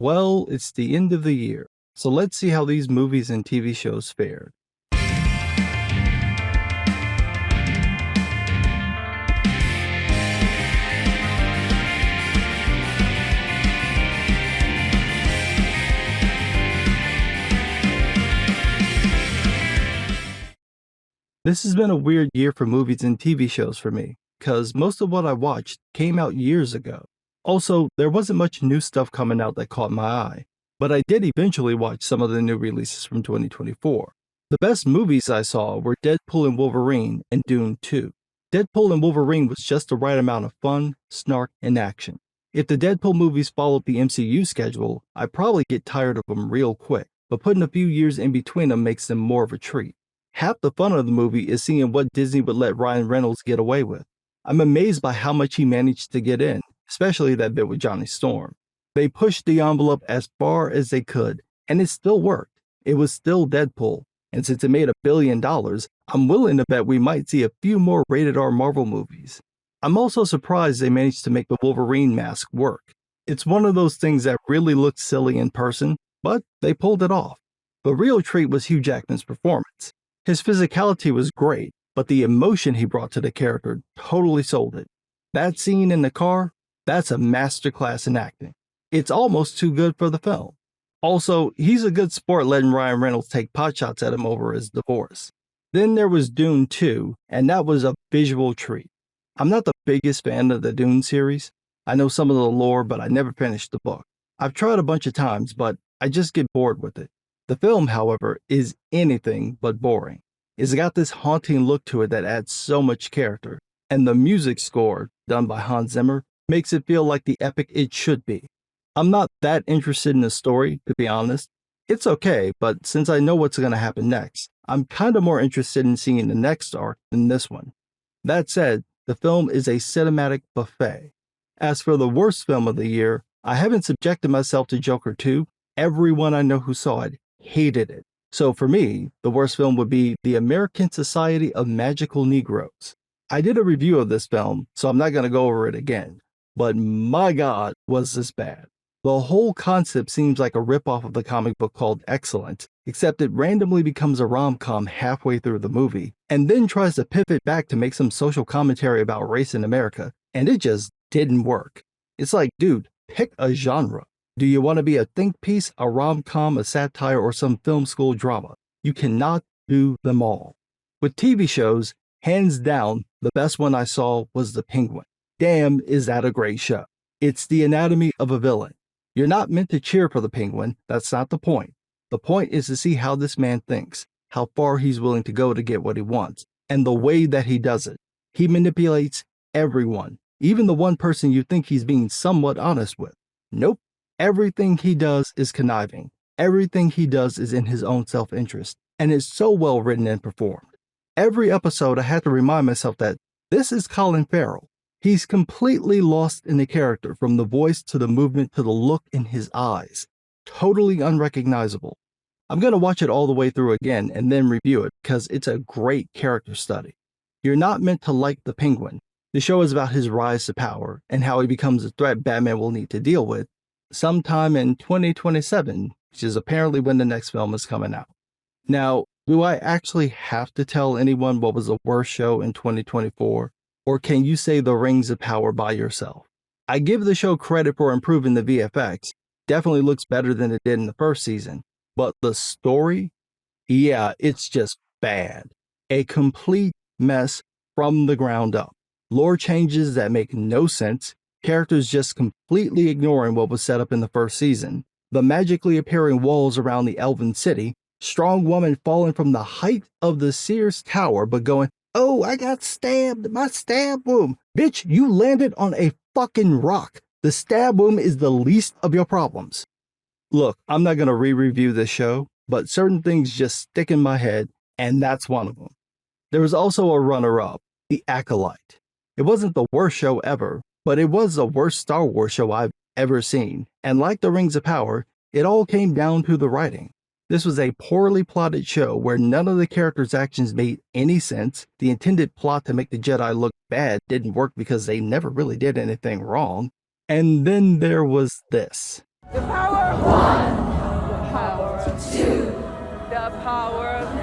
Well, it's the end of the year, so let's see how these movies and TV shows fared. This has been a weird year for movies and TV shows for me, because most of what I watched came out years ago. Also, there wasn't much new stuff coming out that caught my eye, but I did eventually watch some of the new releases from 2024. The best movies I saw were Deadpool and Wolverine and Dune 2. Deadpool and Wolverine was just the right amount of fun, snark, and action. If the Deadpool movies followed the MCU schedule, I'd probably get tired of them real quick, but putting a few years in between them makes them more of a treat. Half the fun of the movie is seeing what Disney would let Ryan Reynolds get away with. I'm amazed by how much he managed to get in, especially that bit with Johnny Storm. They pushed the envelope as far as they could, and it still worked. It was still Deadpool, and since it made $1 billion, I'm willing to bet we might see a few more rated R Marvel movies. I'm also surprised they managed to make the Wolverine mask work. It's one of those things that really looks silly in person, but they pulled it off. The real treat was Hugh Jackman's performance. His physicality was great, but the emotion he brought to the character totally sold it. That scene in the car, that's a masterclass in acting. It's almost too good for the film. Also, he's a good sport letting Ryan Reynolds take potshots at him over his divorce. Then there was Dune 2, and that was a visual treat. I'm not the biggest fan of the Dune series. I know some of the lore, but I never finished the book. I've tried a bunch of times, but I just get bored with it. The film, however, is anything but boring. It's got this haunting look to it that adds so much character, and the music score, done by Hans Zimmer, makes it feel like the epic it should be. I'm not that interested in the story, to be honest. It's okay, but since I know what's going to happen next, I'm kind of more interested in seeing the next arc than this one. That said, the film is a cinematic buffet. As for the worst film of the year, I haven't subjected myself to Joker 2. Everyone I know who saw it hated it. So for me, the worst film would be The American Society of Magical Negroes. I did a review of this film, so I'm not going to go over it again. But my God, was this bad. The whole concept seems like a ripoff of the comic book called Excellent, except it randomly becomes a rom-com halfway through the movie, and then tries to pivot back to make some social commentary about race in America, and it just didn't work. It's like, dude, pick a genre. Do you want to be a think piece, a rom-com, a satire, or some film school drama? You cannot do them all. With TV shows, hands down, the best one I saw was The Penguin. Damn, is that a great show. It's the anatomy of a villain. You're not meant to cheer for the Penguin, that's not the point. The point is to see how this man thinks, how far he's willing to go to get what he wants, and the way that he does it. He manipulates everyone, even the one person you think he's being somewhat honest with. Nope. Everything he does is conniving. Everything he does is in his own self-interest, and is so well written and performed. Every episode I had to remind myself that this is Colin Farrell. He's completely lost in the character, from the voice to the movement to the look in his eyes. Totally unrecognizable. I'm going to watch it all the way through again and then review it because it's a great character study. You're not meant to like the Penguin. The show is about his rise to power and how he becomes a threat Batman will need to deal with sometime in 2027, which is apparently when the next film is coming out. Now, do I actually have to tell anyone what was the worst show in 2024? Or can you say The Rings of Power by yourself? I give the show credit for improving the VFX. Definitely looks better than it did in the first season. But the story? Yeah, it's just bad. A complete mess from the ground up. Lore changes that make no sense. Characters just completely ignoring what was set up in the first season. The magically appearing walls around the Elven city. Strong woman falling from the height of the Sears Tower but going, "Oh, I got stabbed. My stab wound." Bitch, you landed on a fucking rock. The stab wound is the least of your problems. Look, I'm not going to re-review this show, but certain things just stick in my head, and that's one of them. There was also a runner-up, The Acolyte. It wasn't the worst show ever, but it was the worst Star Wars show I've ever seen, and like The Rings of Power, it all came down to the writing. This was a poorly plotted show where none of the characters' actions made any sense. The intended plot to make the Jedi look bad didn't work because they never really did anything wrong. And then there was this. The power of one. The power of two. The power of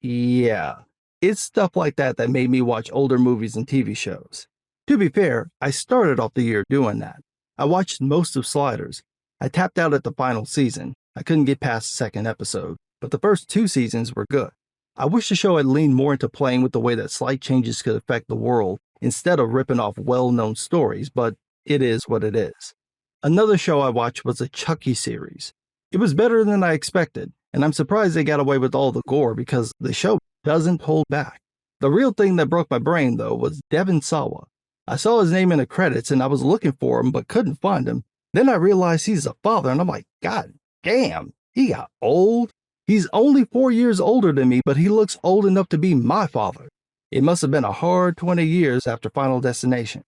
Yeah, it's stuff like that that made me watch older movies and TV shows. To be fair, I started off the year doing that. I watched most of Sliders. I tapped out at the final season. I couldn't get past the second episode, but the first two seasons were good. I wish the show had leaned more into playing with the way that slight changes could affect the world instead of ripping off well-known stories, but it is what it is. Another show I watched was a Chucky series. It was better than I expected, and I'm surprised they got away with all the gore because the show doesn't hold back. The real thing that broke my brain, though, was Devon Sawa. I saw his name in the credits and I was looking for him but couldn't find him. Then I realized he's a father, and I'm like, God damn, he got old. He's only 4 years older than me, but he looks old enough to be my father. It must have been a hard 20 years after Final Destination.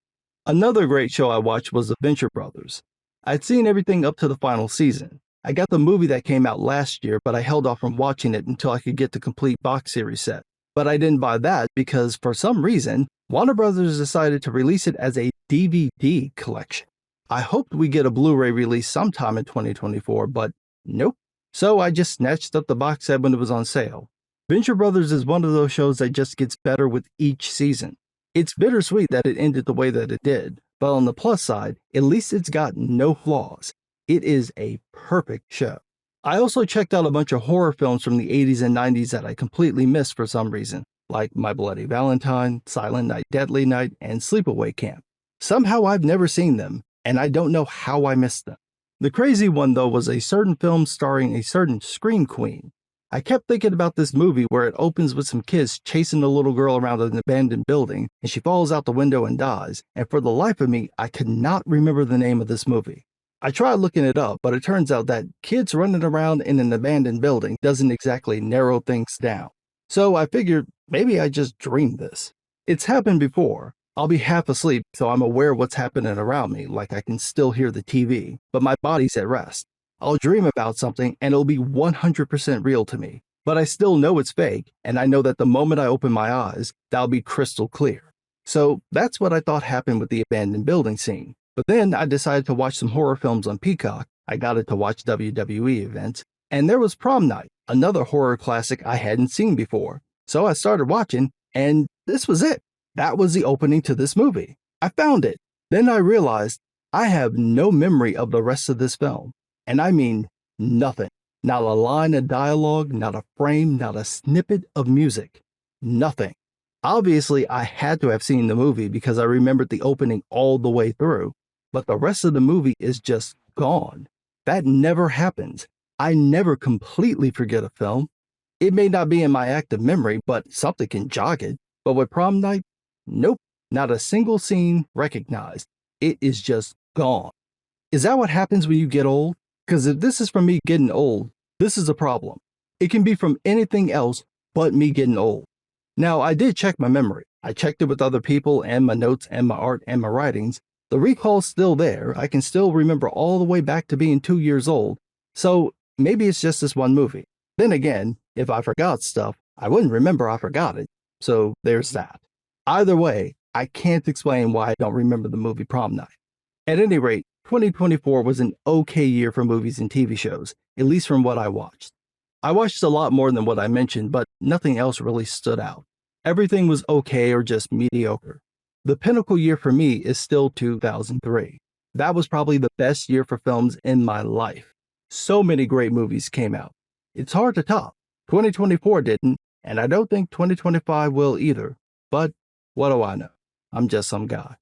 Another great show I watched was The Venture Brothers. I'd seen everything up to the final season. I got the movie that came out last year, but I held off from watching it until I could get the complete box series set. But I didn't buy that because, for some reason, Warner Brothers decided to release it as a DVD collection. I hoped we get a Blu-ray release sometime in 2024, but nope. So I just snatched up the box set when it was on sale. Venture Brothers is one of those shows that just gets better with each season. It's bittersweet that it ended the way that it did, but on the plus side, at least it's got no flaws. It is a perfect show. I also checked out a bunch of horror films from the 80s and 90s that I completely missed for some reason, like My Bloody Valentine, Silent Night, Deadly Night, and Sleepaway Camp. Somehow I've never seen them, and I don't know how I missed them. The crazy one, though, was a certain film starring a certain Scream Queen. I kept thinking about this movie where it opens with some kids chasing a little girl around an abandoned building, and she falls out the window and dies, and for the life of me, I could not remember the name of this movie. I tried looking it up, but it turns out that kids running around in an abandoned building doesn't exactly narrow things down. So I figured maybe I just dreamed this. It's happened before. I'll be half asleep, so I'm aware what's happening around me, like I can still hear the TV, but my body's at rest. I'll dream about something and it'll be 100% real to me, but I still know it's fake, and I know that the moment I open my eyes, that'll be crystal clear. So that's what I thought happened with the abandoned building scene. But then I decided to watch some horror films on Peacock. I got it to watch WWE events, and there was Prom Night, another horror classic I hadn't seen before. So I started watching, and this was it. That was the opening to this movie. I found it. Then I realized I have no memory of the rest of this film. And I mean nothing. Not a line of dialogue, not a frame, not a snippet of music. Nothing. Obviously, I had to have seen the movie because I remembered the opening all the way through. But the rest of the movie is just gone. That never happens. I never completely forget a film. It may not be in my active memory, but something can jog it. But with Prom Night, nope, not a single scene recognized. It is just gone. Is that what happens when you get old? Because if this is from me getting old, this is a problem. It can be from anything else but me getting old. Now, I did check my memory. I checked it with other people and my notes and my art and my writings. The recall's still there. I can still remember all the way back to being 2 years old. So maybe it's just this one movie. Then again, if I forgot stuff, I wouldn't remember I forgot it. So there's that. Either way, I can't explain why I don't remember the movie Prom Night. At any rate, 2024 was an okay year for movies and TV shows, at least from what I watched. I watched a lot more than what I mentioned, but nothing else really stood out. Everything was okay or just mediocre. The pinnacle year for me is still 2003. That was probably the best year for films in my life. So many great movies came out. It's hard to top. 2024 didn't, and I don't think 2025 will either. But what do I know? I'm just some guy.